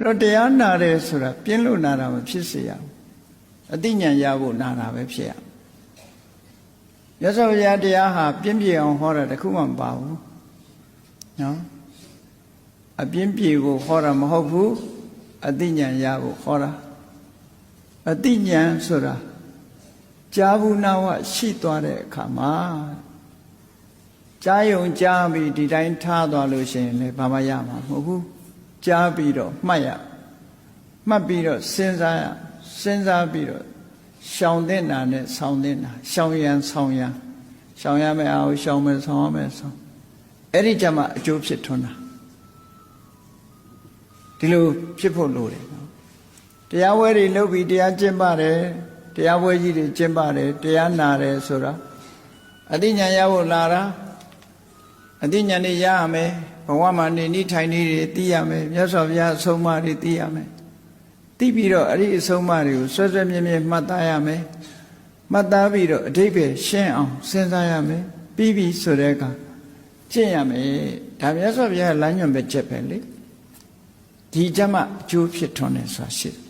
တော့တရားနာတယ်ဆိုတာပြင်းလို့နာတာမဖြစ်စေရဘူးအသိဉာဏ်ရဖို့နာတာပဲဖြစ်ရမြတ်စွာဘုရားတရားဟာပြင်းပြေအောင်ဟောတာတခုမှမပါဘူးနော်အပြင်းပြေကိုဟောတာမဟုတ်ဘူးအသိဉာဏ်ရဖို့ဟောတာအသိဉာဏ်ဆိုတာကြားဘူးနာဝရှိသွားတဲ့အခါမှာကြားယုံကြားပြီးဒီတိုင်းထားသွားလို့ရှိရင်လည်းဘာမှရမှာမဟုတ်ဘူးကြားပြီးတော့မှတ်ရမှတ်ပြီးတော့စဉ်းစားပြီးတော့ရှောင်တဲ့နာနဲ့ဆောင်းတဲ့နာရှောင်ရန်ဆောင်းရန်ရှောင်ရမယ်အောင်ရှောင်မယ်ဆောင်းရမယ်ဆောင်းအဲ့ဒီကြမှာအကျိုးဖြစ်ထွန်းတာဒီလိုဖြစ်ဖို့လိုတယ်နော်တရားဝဲတွေလုပ်ပြီးတရားကျင့်ပါတယ်တရားဝဲကြီးတွေကျင့်ပါတယ်တရားနာတယ်ဆိုတာအသိဉာဏ်ရဖို့လာတာအသိဉာဏ်တွေရရမယ်ဘဝမှာနေနိထိုင်နေတွေသိရမယ်မြတ်စွာဘုရားအဆုံးအမတွေသိရမယ်သိပြီးတော့အဲ့ဒီအဆုံးအမတွေကိုဆွဲဆွဲမြဲမြဲမှတ်သားရမယ်မှတ်သားပြီးတော့အဓိပ္ပာယ်ရှင်းအောင်စဉ်းစားရမယ်ပြီးပြီဆိုတဲ့အခါကျင့်ရမယ်ဒါမြတ်စွာဘုရားလမ်းညွှန်ပဲချက်ပဲလေဒီကြမှာအကျိုးဖြစ်ထွန်းတယ်ဆိုတာရှိတယ်